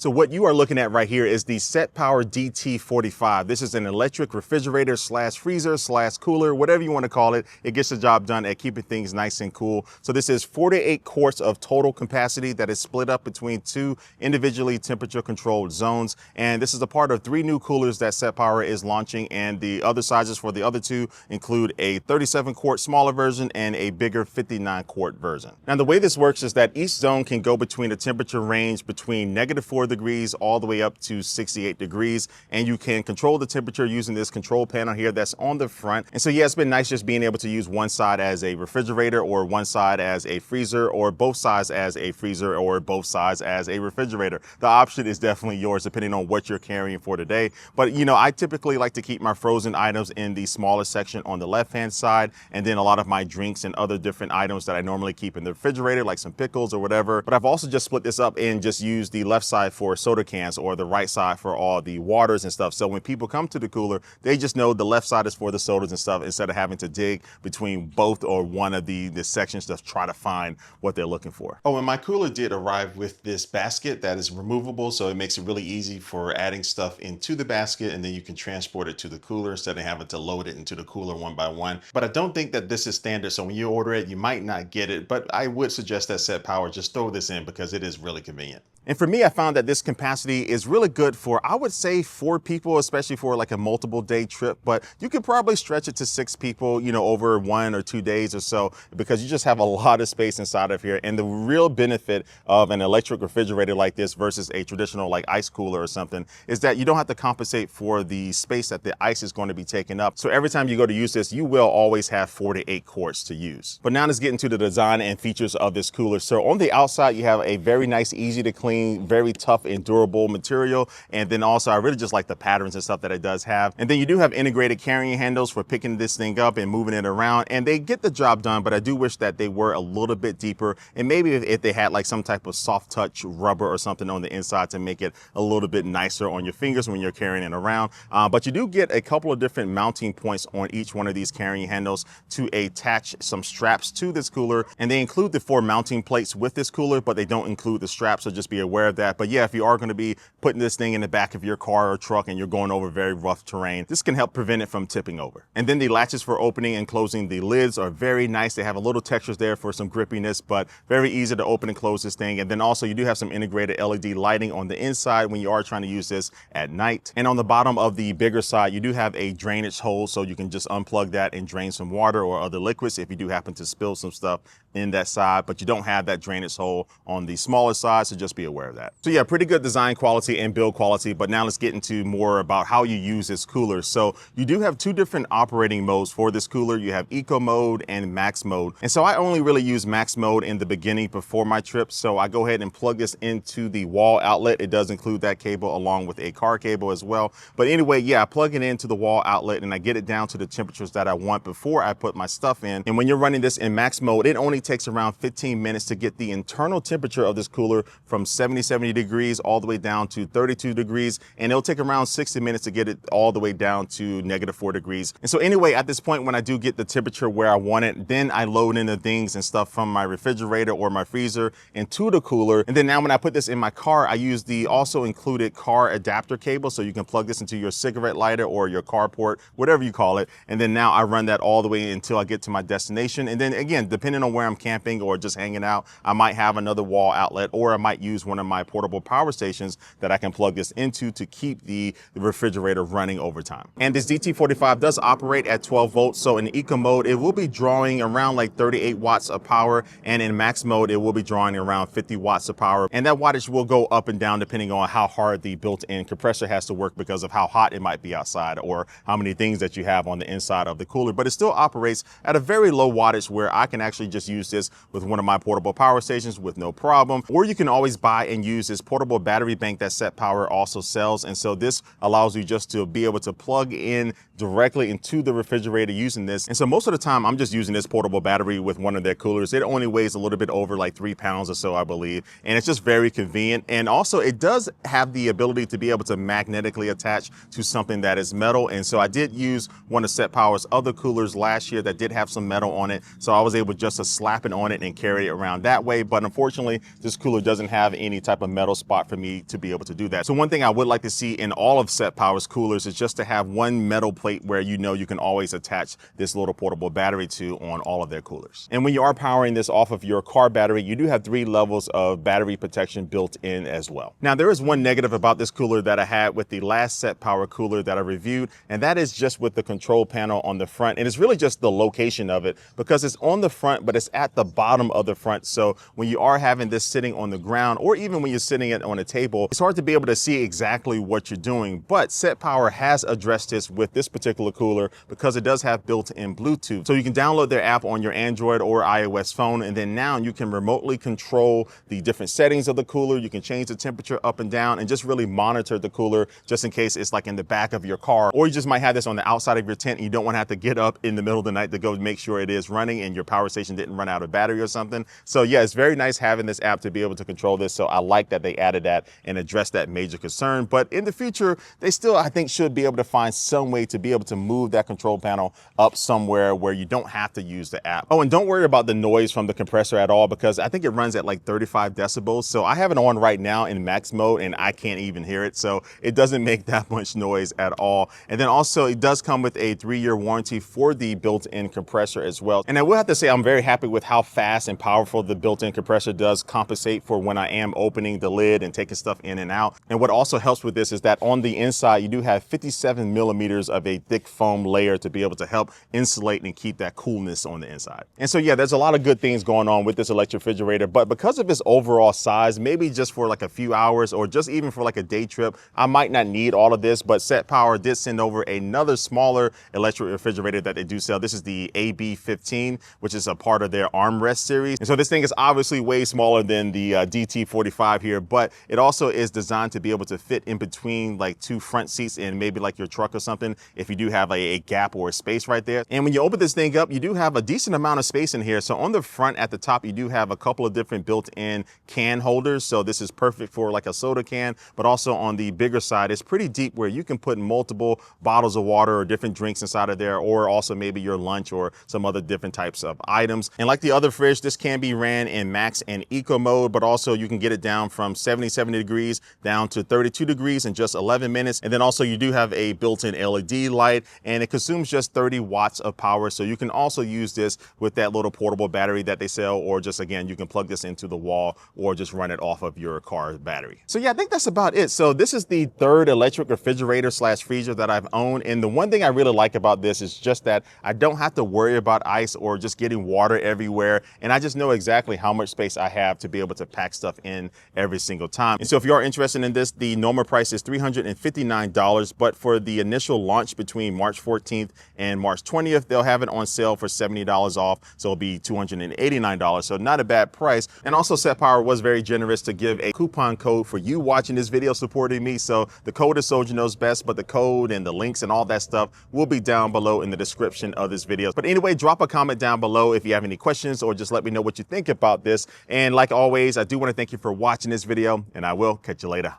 So what you are looking at right here is the SetPower DT45. This is an electric refrigerator slash freezer slash cooler, whatever you want to call it. It gets the job done at keeping things nice and cool. So this is 48 quarts of total capacity that is split up between two individually temperature controlled zones. And this is a part of 3 new coolers that SetPower is launching. And the other sizes for the other 2 include a 37 quart smaller version and a bigger 59 quart version. Now the way this works is that each zone can go between a temperature range between -4 degrees all the way up to 68 degrees. And you can control the temperature using this control panel here that's on the front. And so yeah, it's been nice just being able to use one side as a refrigerator or one side as a freezer or both sides as a freezer or both sides as a refrigerator. The option is definitely yours depending on what you're carrying for today. But you know, I typically like to keep my frozen items in the smaller section on the left-hand side, and then a lot of my drinks and other different items that I normally keep in the refrigerator, like some pickles or whatever. But I've also just split this up and just used the left side for soda cans or the right side for all the waters and stuff. So when people come to the cooler, they just know the left side is for the sodas and stuff instead of having to dig between both or one of the sections to try to find what they're looking for. Oh, and my cooler did arrive with this basket that is removable, so it makes it really easy for adding stuff into the basket, and then you can transport it to the cooler instead of having to load it into the cooler one by one. But I don't think that this is standard, so when you order it, you might not get it, but I would suggest that SetPower just throw this in because it is really convenient. And for me, I found that this capacity is really good for, I would say 4 people, especially for like a multiple day trip, but you could probably stretch it to 6 people, you know, over 1 or 2 days or so, because you just have a lot of space inside of here. And the real benefit of an electric refrigerator like this versus a traditional like ice cooler or something is that you don't have to compensate for the space that the ice is going to be taking up. So every time you go to use this, you will always have 48 quarts to use. But now let's get into the design and features of this cooler. So on the outside, you have a very nice, easy to clean, very tough and durable material. And then also I really just like the patterns and stuff that it does have. And then you do have integrated carrying handles for picking this thing up and moving it around, and they get the job done, but I do wish that they were a little bit deeper, and maybe if they had like some type of soft touch rubber or something on the inside to make it a little bit nicer on your fingers when you're carrying it around. But you do get a couple of different mounting points on each one of these carrying handles to attach some straps to this cooler, and they include the 4 mounting plates with this cooler, but they don't include the straps, so just be aware of that. But yeah, if you are going to be putting this thing in the back of your car or truck and you're going over very rough terrain, this can help prevent it from tipping over. And then the latches for opening and closing the lids are very nice. They have a little textures there for some grippiness, but very easy to open and close this thing. And then also you do have some integrated LED lighting on the inside when you are trying to use this at night. And on the bottom of the bigger side, you do have a drainage hole, so you can just unplug that and drain some water or other liquids if you do happen to spill some stuff in that side. But you don't have that drainage hole on the smaller side, so just be aware of that. So yeah, pretty good design quality and build quality. But now let's get into more about how you use this cooler. So you do have 2 different operating modes for this cooler. You have eco mode and max mode. And so I only really use max mode in the beginning before my trip. So I go ahead and plug this into the wall outlet. It does include that cable along with a car cable as well. But anyway, yeah, I plug it into the wall outlet and I get it down to the temperatures that I want before I put my stuff in. And when you're running this in max mode, it only takes around 15 minutes to get the internal temperature of this cooler from 70 degrees all the way down to 32 degrees. And it'll take around 60 minutes to get it all the way down to -4 degrees. And so anyway, at this point, when I do get the temperature where I want it, then I load in the things and stuff from my refrigerator or my freezer into the cooler. And then now when I put this in my car, I use the also included car adapter cable. So you can plug this into your cigarette lighter or your carport, whatever you call it. And then now I run that all the way until I get to my destination. And then again, depending on where I'm camping or just hanging out, I might have another wall outlet, or I might use one of my portable power stations that I can plug this into to keep the refrigerator running over time. And this DT45 does operate at 12 volts. So in eco mode, it will be drawing around like 38 watts of power. And in max mode, it will be drawing around 50 watts of power. And that wattage will go up and down depending on how hard the built-in compressor has to work because of how hot it might be outside or how many things that you have on the inside of the cooler. But it still operates at a very low wattage where I can actually just use this with one of my portable power stations with no problem. Or you can always buy and use this portable battery bank that SetPower also sells. And so this allows you just to be able to plug in directly into the refrigerator using this. And so most of the time I'm just using this portable battery with one of their coolers. It only weighs a little bit over like 3 pounds or so, I believe. And it's just very convenient. And also it does have the ability to be able to magnetically attach to something that is metal. And so I did use one of SetPower's other coolers last year that did have some metal on it. So I was able just to slap it on it and carry it around that way. But unfortunately, this cooler doesn't have any any type of metal spot for me to be able to do that. So one thing I would like to see in all of SetPower's coolers is just to have one metal plate where you know you can always attach this little portable battery to on all of their coolers. And when you are powering this off of your car battery, you do have 3 levels of battery protection built in as well. Now, there is one negative about this cooler that I had with the last SetPower cooler that I reviewed, and that is just with the control panel on the front. And it's really just the location of it, because it's on the front, but it's at the bottom of the front. So when you are having this sitting on the ground, or even when you're sitting it on a table, it's hard to be able to see exactly what you're doing. But SetPower has addressed this with this particular cooler because it does have built-in Bluetooth. So you can download their app on your Android or iOS phone, and then now you can remotely control the different settings of the cooler. You can change the temperature up and down and just really monitor the cooler just in case it's like in the back of your car, or you just might have this on the outside of your tent and you don't want to have to get up in the middle of the night to go make sure it is running and your power station didn't run out of battery or something. So yeah, it's very nice having this app to be able to control this. So I like that they added that and addressed that major concern. But in the future, they still, I think, should be able to find some way to be able to move that control panel up somewhere where you don't have to use the app. Oh, and don't worry about the noise from the compressor at all, because I think it runs at like 35 decibels. So I have it on right now in max mode and I can't even hear it. So it doesn't make that much noise at all. And then also it does come with a 3-year warranty for the built-in compressor as well. And I will have to say I'm very happy with how fast and powerful the built-in compressor does compensate for when I am opening the lid and taking stuff in and out. And what also helps with this is that on the inside, you do have 57 millimeters of a thick foam layer to be able to help insulate and keep that coolness on the inside. And so yeah, there's a lot of good things going on with this electric refrigerator, but because of its overall size, maybe just for like a few hours or just even for like a day trip, I might not need all of this. But SetPower did send over another smaller electric refrigerator that they do sell. This is the AB15, which is a part of their armrest series. And so this thing is obviously way smaller than the DT45 here, but it also is designed to be able to fit in between like 2 front seats in maybe like your truck or something, if you do have a gap or a space right there. And when you open this thing up, you do have a decent amount of space in here. So on the front at the top, you do have a couple of different built-in can holders. So this is perfect for like a soda can, but also on the bigger side, it's pretty deep where you can put multiple bottles of water or different drinks inside of there, or also maybe your lunch or some other different types of items. And like the other fridge, this can be ran in max and eco mode, but also you can get it down from 70 degrees down to 32 degrees in just 11 minutes. And then also you do have a built-in LED light, and it consumes just 30 watts of power. So you can also use this with that little portable battery that they sell, or just, again, you can plug this into the wall or just run it off of your car's battery. So yeah, I think that's about it. So this is the 3rd electric refrigerator slash freezer that I've owned. And the one thing I really like about this is just that I don't have to worry about ice or just getting water everywhere. And I just know exactly how much space I have to be able to pack stuff in every single time. And so if you are interested in this, the normal price is $359, but for the initial launch between March 14th and March 20th, they'll have it on sale for $70 off. So it'll be $289. So not a bad price. And also SetPower was very generous to give a coupon code for you watching this video supporting me. So the code is Soldier Knows Best, but the code and the links and all that stuff will be down below in the description of this video. But anyway, drop a comment down below if you have any questions, or just let me know what you think about this. And like always, I do want to thank you for watching this video, and I will catch you later.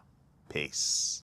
Peace.